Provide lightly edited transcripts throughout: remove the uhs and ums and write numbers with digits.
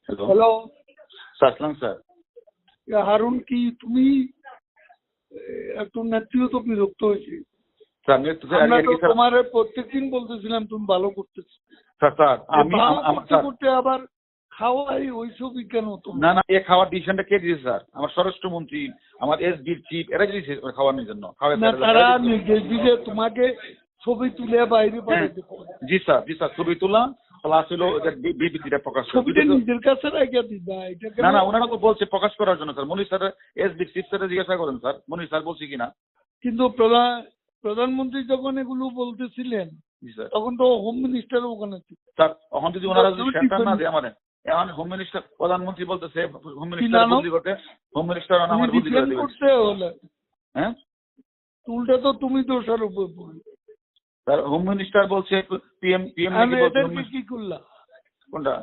Hello hello sir, আসসালাম sir. Harun, কি তুমি একটু নেত্রীও তো বিরক্ত হয়েছে। স্যার আমি একটু স্যার আমরা তো স্যার তোমার প্রত্যেকদিন বলতেছিলাম তুমি ভালো করতেছো, স্যার স্যার আমি ভালো আমার করতে স্যার করতে আবার খাওয়াই ওইসবই কেন তোমার? না না, এ খাওয়ার ডিসিশনটা কে দিয়েছে স্যার? আমার স্বরাষ্ট্রমন্ত্রী, আমার এসডির চিফ, এরা দিয়েছে খাওয়ানোর জন্য। না, তারা নির্দেশ দিলে তোমাকে ছবি তুলে বাইরে হ্যাঁ, পাঠাতে পারে। জি স্যার ছবি তোলা প্লাস হলো বিবৃতিটা প্রকাশ করা। ছবিটা নিজের কাছে রেখে দিবা, এটা কেন? না না, ওনারা তো বলছে প্রকাশ করার জন্য স্যার। মনির স্যার, এসডি চিফ স্যার জিজ্ঞাসা করেন স্যার, মনির স্যার বলছি কিনা। কিন্তু প্রধানমন্ত্রী যখন এগুলো বলতেছিলেন জি স্যার। তখন তো হোম মিনিস্টার ওখানে ছিল। স্যার এখন যদি ওনারা যদি সেন্টার না different- দেয় আমাদের, এখন হোম মিনিস্টার, প্রধানমন্ত্রী বলতেছে হোম মিনিস্টার জানো? বদলি করতে, হোম মিনিস্টার আমার বদলি করে ডিফেন্ড দেবেন। করতে হলে হ্যাঁ উল্টা তো তুমি দোষারোপ পড়বে। স্যার, হোম মিনিস্টার বলছে পিএম নাকি বলছে এদেরকে কি করলা? কোনটা?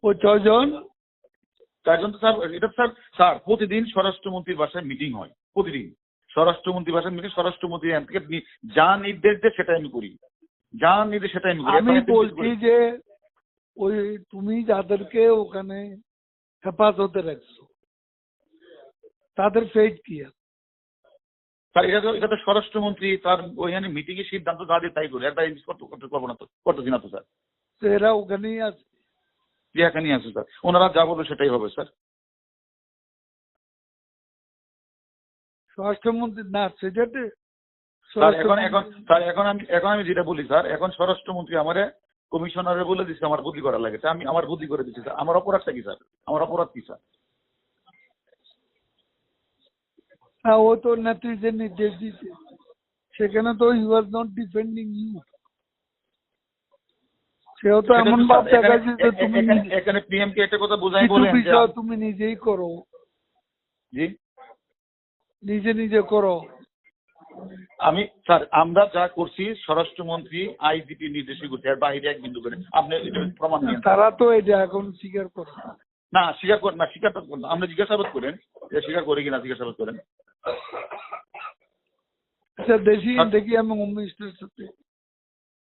ওই 6 জন তার জন্য তো স্যার, এটা স্যার স্যার প্রতিদিন স্বরাষ্ট্রমন্ত্রীর বাসায় মিটিং হয়, প্রতিদিন স্বরাষ্ট্রমন্ত্রীর বাসায় মিটিং। স্বরাষ্ট্রমন্ত্রী এখান থেকে যা নির্দেশ দেয় সেটাই আমি করি, যা নির্দেশ সেটাই আমি করি। আমি এত বলছি যে ওই তুমি যাদেরকে ওখানে হেফাজতে রাখছো তাদের ফেট কি আছে? স্যার এটা তো স্বরাষ্ট্রমন্ত্রী তার ওইখানে মিটিং এর সিদ্ধান্ত যা দিয়ে তাই করি, এটা করতে পারবো না তো, করতেছি না তো স্যার। তো এরা ওখানেই আছে। এখানেই আছে স্যার, ওনারা যা বলবে সেটাই হবে স্যার। স্বরাষ্ট্রমন্ত্রী না সেটাতে স্যার এখন আমি যেটা বলি স্যার, এখন স্বরাষ্ট্রমন্ত্রী আমারে কমিশনারে বলে দিচ্ছে আমার বদলি করা লাগে। তা আমি আমার বদলি করে দিচ্ছি স্যার। আমার অপরাধটা কি স্যার? আমার অপরাধ কি স্যার? হ্যাঁ, ও তো নেত্রী যে নির্দেশ দিতে সেখানে তো you are not defending you. সেও তো এমন ভাব দেখাচ্ছে যে তুমি এখানে পিএম কে একটা কথা বোঝাই কিছু বলেন যে বিষয় তুমি নিজেই করো, জি নিজে করো। আমি স্যার, আমরা যা করছি স্বরাষ্ট্রমন্ত্রী আইজিপি নির্দেশই করছি, আর বাইরে এক বিন্দু করে আপনি এটা প্রমাণ নিয়ে তারা তো এটা এখন স্বীকার করে। না স্বীকার করেন না, স্বীকারটা করেন না। আপনি জিজ্ঞাসাবাদ করেন যে স্বীকার করে কিনা, জিজ্ঞাসাবাদ করেন। আচ্ছা, দেখি আমি হোম মিনিস্টারের সাথে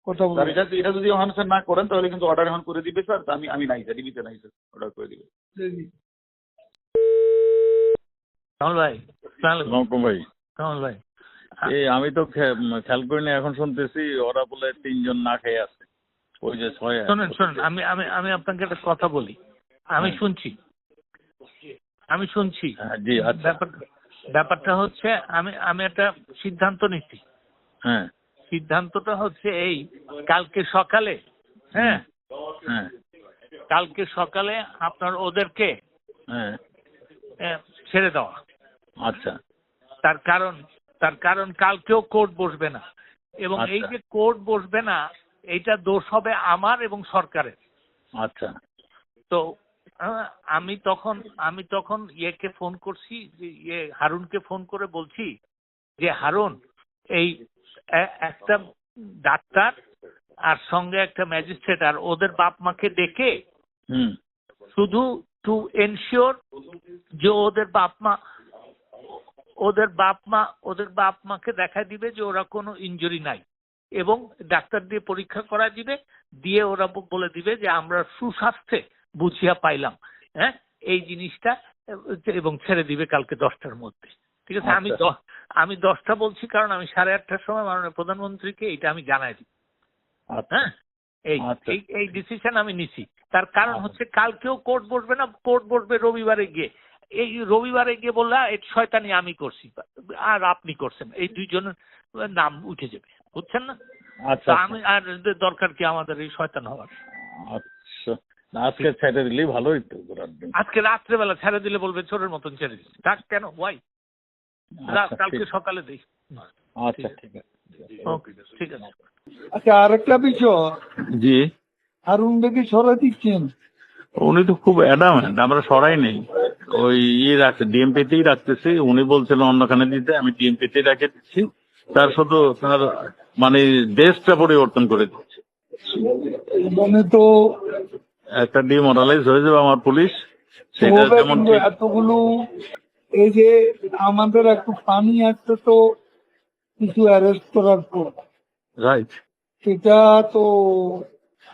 কথা স্যার বলবো। এটা যদি ওখানে স্যার না করেন তাহলে কিন্তু অর্ডার এখন করে দিবে স্যার। আমি নাই স্যার, ডিবিতে নাই স্যার, অর্ডার করে দিবে। দেখি। কামাল ভাই, নকম ভাই, কামাল ভাই, এই আমি তো খেয়াল করিনি, এখন শুনতেছি ওরা বলে 3 জন না খেয়ে আছে। ওই যে 6 শোনেন, আমি আমি আমি আপনাকে একটা কথা বলি। আমি শুনছি। হ্যাঁ, জি আচ্ছা। ব্যাপারটা হচ্ছে আমি একটা সিদ্ধান্ত নিচ্ছি। হ্যাঁ সিদ্ধান্তটা হচ্ছে এই, কালকে সকালে, হ্যাঁ হ্যাঁ কালকে সকালে আপনার ওদেরকে হ্যাঁ ছেড়ে দেওয়া। আচ্ছা তার কারণ কালকেও কোর্ট বসবে না, এবং এই আচ্ছা। যে কোর্ট বসবে না, এইটা দোষ হবে আমার এবং সরকারের। আচ্ছা তো আমি তখন ইয়েকে ফোন করছি, হারুনকে ফোন করে বলছি যে হারুন, এই একটা ডাক্তার আর সঙ্গে একটা ম্যাজিস্ট্রেট আর ওদের বাপ মাকে ডেকে হুম শুধু টু এনশিওর যে ওদের বাপ মাকে দেখা দিবে যে ওরা কোনো ইনজুরি নাই, এবং ডাক্তার দিয়ে পরীক্ষা করা দিবে, দিয়ে ওরা বলে দিবে যে আমরা সুস্বাস্থ্যে বুঝিয়া পাইলাম, হ্যাঁ এই জিনিসটা, এবং ছেড়ে দিবে কালকে 10টার মধ্যে। ঠিক আছে? আমি 10টা বলছি কারণ আমি 8:30টার সময় মাননীয় প্রধানমন্ত্রীকে এটা আমি জানাই দিই। হ্যাঁ, এই ডিসিশন আমি নিছি। তার কারণ হচ্ছে কালকেও কোর্ট বসবে না, কোর্ট বসবে রবিবারে গিয়ে। এই রবিবারে গিয়ে বললা এই শয়তানি আমি করছি আর আপনি করছেন, এই দুইজনের নাম উঠে যাবে, বুঝছেন না? আচ্ছা আমি আর দরকার কি আমাদের এই শয়তান হওয়ার? আচ্ছা, আজকে ছেড়ে দিলেই ভালো হইতো। আজকে রাত্রেবেলা ছেড়ে দিলে বলবে চোরের মতন ছেড়ে দিচ্ছে। ডাক কেন ওয়াই, কালকে সকালে দিই। আচ্ছা ঠিক আছে, ওকে, ঠিক আছে। আচ্ছা, আরেকটা বিষয়, জি হারুন দেখি সরাই দিচ্ছেন। উনি তো খুব অ্যাডামেন্ট, আমরা সরাই নেই, ওই রাখছে ডিএমপিতেই রাখতেছি। উনি বলছিলেন অন্যখানে দিতে, আমি ডিএমপিতেই রেখে দিচ্ছি। তার শুধু তার মানে দেশটা পরিবর্তন করে দিচ্ছে। মানে তো একটা ডিমোরালাইজ হয়ে যাবে আমার পুলিশ, সেটা হবে, যেমন কিন্তু এতগুলো এই যে আমাদের একটু পানি আসছে তো কিছু অ্যারেস্ট করার পর, রাইট। সেটা তো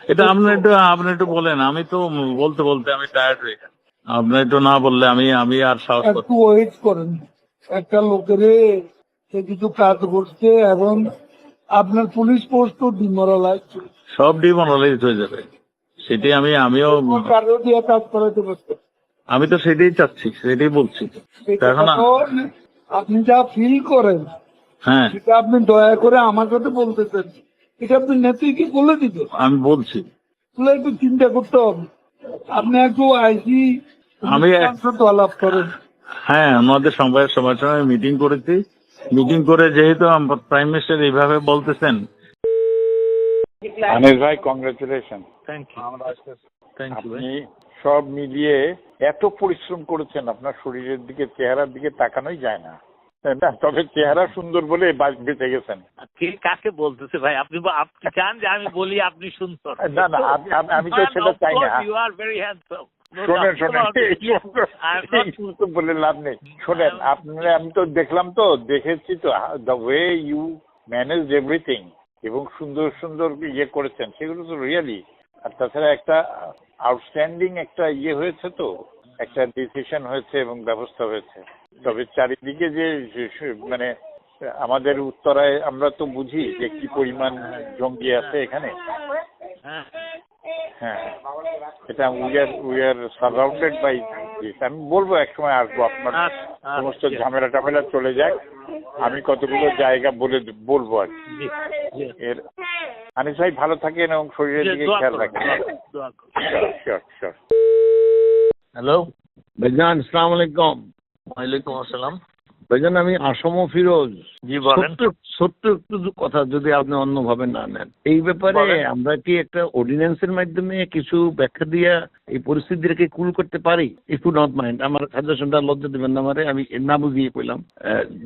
এটা আপনি একটু বলেন, আমি তো বলতে বলতে আমি টায়ার্ড হয়ে গেছি। আপনি একটু না বললে আমি আর সাহস একটু করতে। ওয়েট করেন। একটা লোকেরে সে কিছু কাজ করছে এবং আপনার পুলিশ পোস্টও ডিমোরালাইজ সব ডিমোরালাইজ হয়ে যাবে, সেটাই আমিও কারো দিয়ে কাজ করাতে পারছে। আমি তো সেটাই চাচ্ছি, সেটাই বলছি। তো এখন আপনি যা ফিল করেন হ্যাঁ, সেটা আপনি দয়া করে আমার সাথে বলতেছেন, এটা আপনি নেত্রীকে বলে দিবেন। আমি বলছি। তাহলে একটু চিন্তা করতে হবে। আপনি একটু আইসি সাথে আলাপ করেন। হ্যাঁ, আমাদের সবার সঙ্গে মিটিং করেছি। মিটিং করে যেহেতু প্রাইম মিনিস্টার এইভাবে বলতেছেন। আনিস ভাই, congratulation. Thank you, thank you. আপনি সব মিলিয়ে এত পরিশ্রম করেছেন, আপনার শরীরের দিকে, চেহারার দিকে তাকানোই যায় না, তাই না? তবে চেহারা সুন্দর বলে বেঁচে গেছেন। কে কাকে বলতেছে ভাই? আপনি চান যে আমি বলি আপনি সুন্দর? না না, আমি তো সেটা চাই না। You are very handsome. শোনেন, বলে লাভ নেই। শোনেন, আমি তো দেখেছি তো the way you manage everything, এবং সুন্দর সুন্দর ইয়ে করেছেন, সেগুলো তো রিয়েলি। আর তাছাড়া একটা আউটস্ট্যান্ডিং একটা ইয়ে হয়েছে, তো একটা ডিসিশন হয়েছে এবং ব্যবস্থা হয়েছে। তবে চারিদিকে যে মানে আমাদের উত্তরায় আমরা তো বুঝি যে কি পরিমাণ জঙ্গি আছে এখানে। হ্যাঁ, এটা we are surrounded by this. আমি বলবো একসময় আসবো, আপনার সমস্ত ঝামেলা টামেলা চলে যায়, আমি কতগুলো জায়গা বলবো আর কি। এর আনিস ভাই ভালো থাকেন এবং শরীরের দিকে খেয়াল রাখেন। শিওর। হ্যালো, ভাইজান আসসালামু আলাইকুম। ওয়ালাইকুম আসসালাম। ভাইজান আমি আসম ফিরোজ। জি বলেন। ছোট্ট একটু কথা যদি আপনি অন্যভাবে না নেন, এই ব্যাপারে বলেন। আমরা কি একটা অর্ডিন্যান্সের মাধ্যমে কিছু ব্যাখ্যা দিয়ে এই পরিস্থিতিটাকে কুল করতে পারি? ইফ ইউ নট মাইন্ড, আমার সাজেশনটা লজ্জা দেবেন না আমারে, আমি না বুঝিয়ে কইলাম।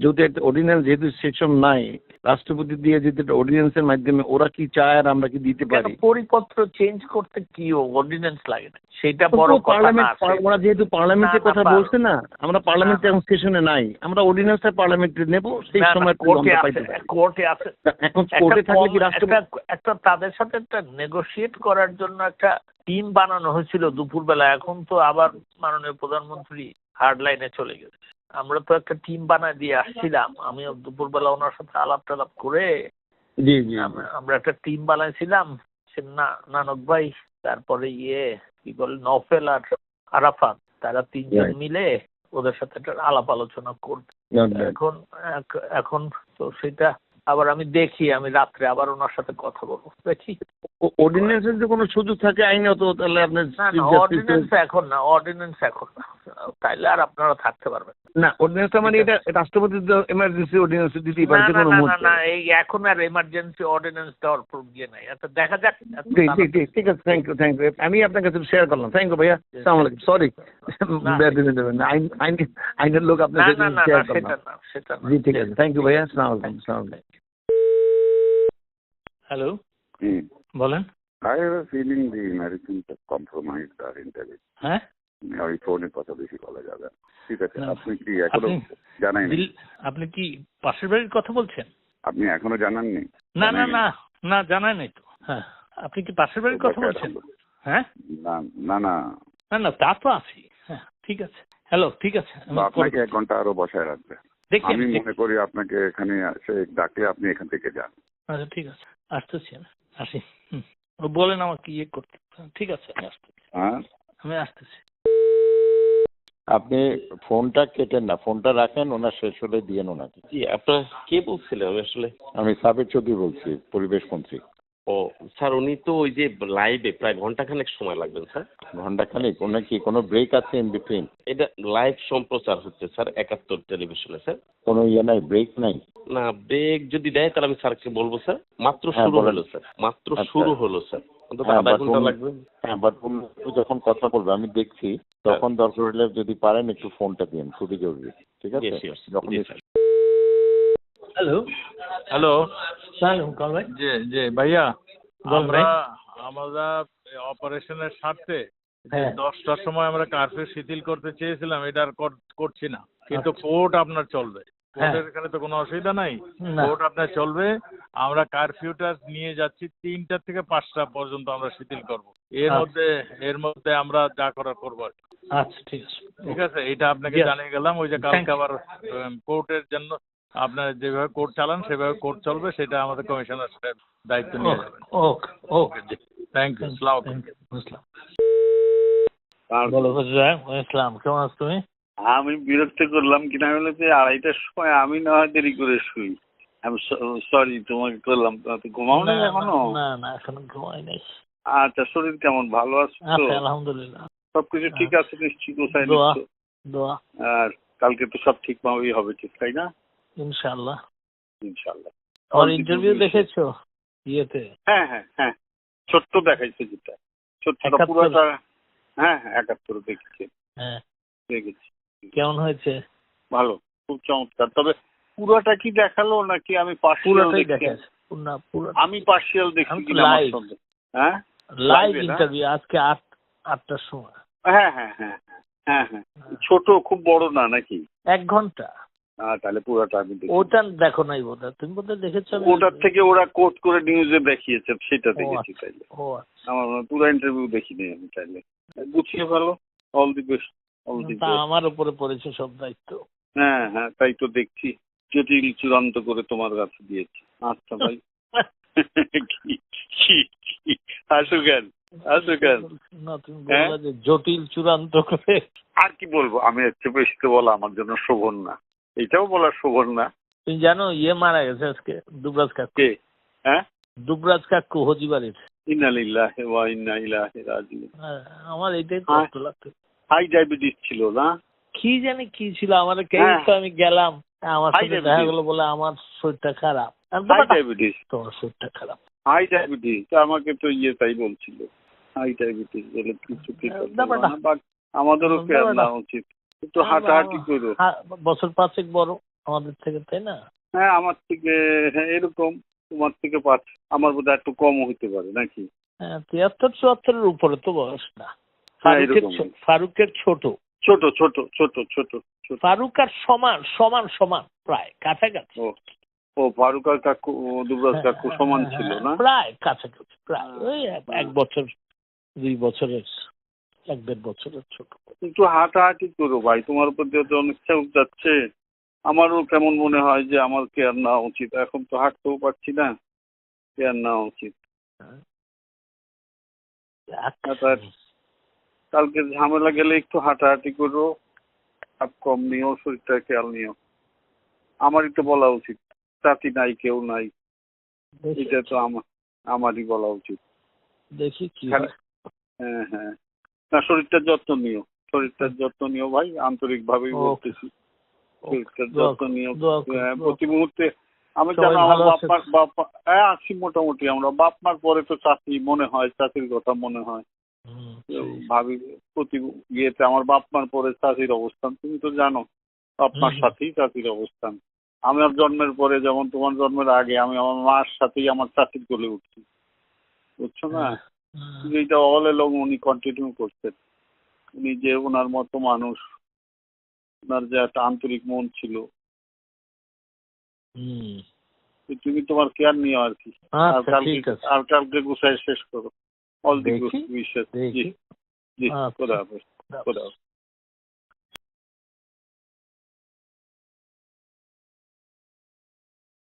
যেহেতু একটা অর্ডিন্যান্স, যেহেতু সেকশন নাই, রাষ্ট্রপতি দিয়ে যেহেতু একটা অর্ডিন্যান্সের মাধ্যমে ওরা কি চায় আর আমরা কি দিতে পারি? পরিপত্র চেঞ্জ করতে কি অর্ডিন্যান্স লাগে না, সেটা বড় কথা না। ওরা যেহেতু পার্লামেন্টের কথা বলছে না, আমরা পার্লামেন্ট এখন সেশনে নাই, আমরা অর্ডিন্যান্সটা পার্লামেন্টে নেব, সেই সময় কোর্টে আছে। এখন কোর্টে থাকলে কি রাষ্ট্রপতি একটা তাদের সাথে একটা নেগোশিয়েট করার জন্য একটা টিম বানানো হয়েছিল দুপুরবেলা। এখন তো আবার মাননীয় প্রধানমন্ত্রী হার্ড লাইনে চলে গেছে। আমরা তো একটা টিম বানায় দিয়ে আসছিলাম, আমিও দুপুরবেলা ওনার সাথে আলাপ টালাপ করে জি আমরা একটা টিম বানাইছিলাম। সে নানক ভাই, তারপরে কি বলে নফেল আর আরাফাত, তারা তিনজন মিলে ওদের সাথে একটা আলাপ আলোচনা করবে। এখন তো সেটা আবার আমি দেখি, আমি রাত্রে আবার ওনার সাথে কথা বলবো, দেখি। অর্ডিন্যান্সের যে কোনো সুযোগ থাকে আইনত, তাহলে আপনার অর্ডিন্যান্স এখন না, তাইলে আর আপনারা থাকতে পারবেন না। অর্ডিন্যান্সটা মানে এটা রাষ্ট্রপতি এমার্জেন্সি অর্ডিন্যান্স দিতেই পারে কোনো মুহূর্তে। না, এই এখন আর এমার্জেন্সি অর্ডিন্যান্স দেওয়ার ইয়ে নাই। আচ্ছা দেখা যাক। ঠিক আছে, থ্যাংক ইউ। আমি আপনার কাছে শেয়ার করলাম। থ্যাংক ইউ ভাইয়া, আসসালামু আলাইকুম। সরি, আইনের লোক আপনার কাছে শেয়ার করলাম। জি ঠিক আছে, থ্যাংক ইউ ভাইয়া, আসসালামু আলাইকুম। হ্যালো, বলেন। I have a feeling the Americans have compromised our intelligence. হ্যাঁ, ওই ফোনে কথা বেশি বলা যাবে। ঠিক আছে, আপনি কি এখনো জানাই না? আপনি কি পাশের বাড়ির কথা বলছেন? আপনি এখনো জানাননি? না জানাই নাই তো। হ্যাঁ, আপনি কি পাশের বাড়ির কথা বলছেন? হ্যাঁ, না তা তো আছি। হ্যাঁ ঠিক আছে, হ্যালো, ঠিক আছে। আপনাকে 1 ঘন্টা আরো বসায় রাখবে। আমি মনে করি আপনাকে এখানে এসে ডাকলে আপনি এখান থেকে যান। আচ্ছা ঠিক আছে, আসতেছি, আমি আসি। বলেন আমাকে ইয়ে করতে। ঠিক আছে, আমি আসতেছি। আমি আসতেছি। আপনি ফোনটা কেটেন না, ফোনটা রাখেন, ওনার শেষ হলে দিয়েন ওনাকে। জি, আপনার কে বলছিলেন আসলে? আমি সাবির চৌধুরী বলছি, পরিবেশ মন্ত্রী। ও স্যার, উনি তো ওই যে লাইভে প্রায় ঘন্টাখানেক সময় লাগবেন স্যার। ঘন্টাখানেক? ওনার কি কোনো ব্রেক আছে ইন বিটুইন? এটা লাইভ সম্প্রচার হচ্ছে স্যার 71 টেলিভিশনে স্যার। কোনো ইয়ে নাই, ব্রেক নাই? না, ব্রেক যদি দেয় তাহলে আমি স্যারকে বলবো স্যার। মাত্র শুরু হলো স্যার, মাত্র শুরু হলো স্যার, অন্তত আধা ঘন্টা লাগবে। হ্যাঁ, বাট যখন কথা বলবে আমি দেখছি, তখন দরকার হলে যদি পারেন একটু ফোনটা দিন, খুবই জরুরি। ঠিক আছে? হ্যালো ভাই। যে ভাইয়া, আমরা অপারেশনের স্বার্থে 10টার সময় আমরা কারফিউ শিথিল করতে চেয়েছিলাম, এটা আর করছি না, কিন্তু কোর্ট আপনার চলবে। কোর্টের এখানে তো কোনো অসুবিধা নাই, না। কোর্ট আপনার চলবে। আমরা কারফিউটা নিয়ে যাচ্ছি 3টা থেকে 5টা পর্যন্ত আমরা শিথিল করব। এর মধ্যে আমরা যা করার করবো আর কি। আচ্ছা ঠিক আছে। ঠিক আছে, এটা আপনাকে Yes. জানিয়ে গেলাম। ওই যে Thank কালকে you. আবার কোর্টের জন্য আপনার যেভাবে কোর্ট চালান সেভাবে কোর্ট চলবে, সেটা আমাদের কমিশনার সাহেব দায়িত্ব নিয়ে যাবেন। ওকে ওকে জি, থ্যাংক ইউ, আসসালামু আলাইকুম। থ্যাংক ইউ, বুঝলাম। বলো হুজুর, ইসলাম কেমন আছো তুমি? আমি বিরক্ত করলাম কিনা বলে যে 2:30টার সময় আমি না হয় দেরি করে শুই। আমি সরি তোমাকে করলাম, তো ঘুমাও না এখনো? না না এখনো ঘুমাই নাই। আচ্ছা, শরীর কেমন, ভালো আছো তো? আচ্ছা আলহামদুলিল্লাহ। সবকিছু ঠিক আছে নিশ্চিত, কোথায় দোয়া নিচ্ছ? দোয়া আর কালকে তো সব ঠিকভাবেই হবে, ঠিক তাই না? ইনশাআল্লাহ। ইনশাল্লাহ। আমার ইন্টারভিউ দেখেছো ইয়েতে? হ্যাঁ হ্যাঁ হ্যাঁ, ছোট্ট দেখাইছে যেটা, ছোট্টটা 71? পুরোটা। হ্যাঁ হ্যাঁ, 71 দেখেছি হ্যাঁ, দেখেছি। কেমন হয়েছে? ভালো, খুব চমৎকার। তবে পুরোটা কি দেখালো নাকি আমি পার্সিয়াল পুরোটাই দেখছি? দেখেছে না পুরো। আমি পার্সিয়াল দেখছি আমি তো কিনা আমার live। সন্দেহ। হ্যাঁ লাইভ live এ না? ইন্টারভিউ আজকে 8টার সময়। হ্যাঁ হ্যাঁ হ্যাঁ হ্যাঁ হ্যাঁ, ছোট, খুব বড় না নাকি? 1 ঘন্টা। তাহলে পুরোটা আমি দেখি। ওটা দেখো নাই বোধহয়, তুমি বোধহয় দেখেছো? ওটার থেকে ওরা কোট করে নিউজে দেখিয়েছে, সেটা ও দেখেছি। আচ্ছা, তাইলে ও আচ্ছা। আমার পুরো ইন্টারভিউ দেখিনি আমি। তাইলে গুছিয়ে ভালো, all the best, all the তা বেস্ট। আমার উপরে পড়েছে সব দায়িত্ব। হ্যাঁ হ্যাঁ, তাই তো দেখছি, জটিল চূড়ান্ত করে তোমার কাছে দিয়েছি। আচ্ছা ভাই, আসো কেন, আসো কেন? না তুমি বললা যে জটিল চূড়ান্ত করে। আর কি বলবো, আমি হচ্ছে বেশি তো বলা আমার জন্য শোভন না, এটাও বলা শোভন না। তুমি জানো মারা গেছে আজকে, দুবরাজ কাকু। কে? হ্যাঁ, দুবরাজ কাকু হজিবাড়ির। ইন্না লিল্লাহি ওয়া ইন্না ইলাইহি রাজিউন। আমার এইটাই কষ্ট লাগতো। হাই ডায়াবেটিস ছিল না? কি জানি কি ছিল, আমার হ্যাঁ। আমি গেলাম, আমার High সাথে diabetes। দেখা গেলো, বলে আমার শরীরটা খারাপ। আমি হাই বললাম, ডায়াবেটিস, তোমার শরীরটা খারাপ। হাই ডায়াবেটিস আমাকে তো তাই বলছিল, হাই ডায়াবেটিস বলে কিছু কি করতে ব্যাপারটা- পারবো না, বাট আমাদেরও কেয়ার ব্যাপারটা- নেওয়া উচিত। একটু হাঁটাহাঁটি করো। বছর 5 বড় আমাদের থেকে, তাই না? হ্যাঁ, আমার থেকে, হ্যাঁ এরকম, তোমার থেকে 5, আমার বোধহয় একটু কম হইতে পারে নাকি? হ্যাঁ 73-74 উপরে তো বয়স না। হ্যাঁ, এরকম। ফারুকের ছোট। ছোট ছোট ছোট ছোট ছোট। ফারুক আর সমান সমান সমান, প্রায় কাছাকাছি। ও ফারুক আর কাকু, দুবরাজ কাকু সমান ছিল না? প্রায় কাছাকাছি, প্রায় ওই 1 বছর 2 বছরের, 1-1.5 বছরের ছোট। একটু হাঁটাহাঁটি করো ভাই, তোমার উপর দিয়ে তো অনেক চাপ যাচ্ছে। আমারও কেমন মনে হয় যে আমার কেয়ার নেওয়া উচিত, এখন তো হাঁটতেও পারছি না, কেয়ার নেওয়া উচিত। কালকে ঝামেলা গেলে একটু হাঁটাহাঁটি করো, চাপ কম নিও, শরীরটা খেয়াল নিও। আমারই তো বলা উচিত, সাথী নাই, কেউ নাই, এটা তো আমারই বলা উচিত। দেখি কি হ্যাঁ হ্যাঁ, না শরীরটার যত্ন নিও, শরীরটার যত্ন নিও ভাই, আন্তরিকভাবেই বলতেছি, শরীরটার যত্ন নিও। প্রতি মুহূর্তে আমি জানো আমার বাপ আছি মোটামুটি, আমরা বাপ মার পরে তো চাচি মনে হয়, চাচির কথা মনে হয়, ভাবি প্রতি ইয়েতে আমার বাপ মার পরে চাচির অবস্থান, তুমি তো জানো বাপ মার সাথেই চাচির অবস্থান। আমার জন্মের পরে, যেমন তোমার জন্মের আগে আমি আমার মার সাথেই আমার চাচির কোলে উঠছি, বুঝছো না? এইটা অল এলং উনি কন্টিনিউ করছেন। উনি যে ওনার মতো মানুষ, ওনার যে একটা আন্তরিক মন ছিল, তুমি তোমার কেয়ার নিও আর কি। আর কালকে গুছায় শেষ করো। All the good wishes. জি জি, খোদা হাফেজ, খোদা হাফেজ।